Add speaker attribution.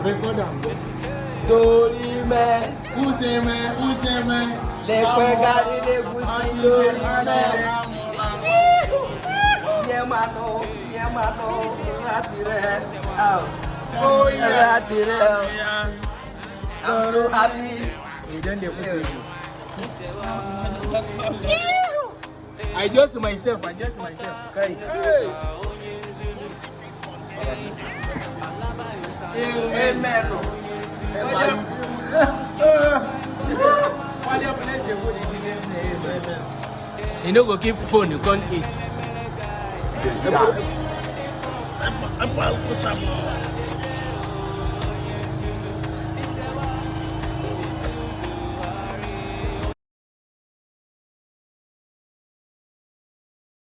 Speaker 1: Record them.
Speaker 2: Story man,
Speaker 1: Who's the man? Who's the man?
Speaker 2: le pegare de gusi story man. Yemano, ratire.
Speaker 1: Oh yeah.
Speaker 2: Ratire.
Speaker 1: Yeah.
Speaker 2: I'm so happy.
Speaker 1: You don't get I just myself. Okay.
Speaker 2: Amen.
Speaker 1: You know, go keep phone. You can't eat.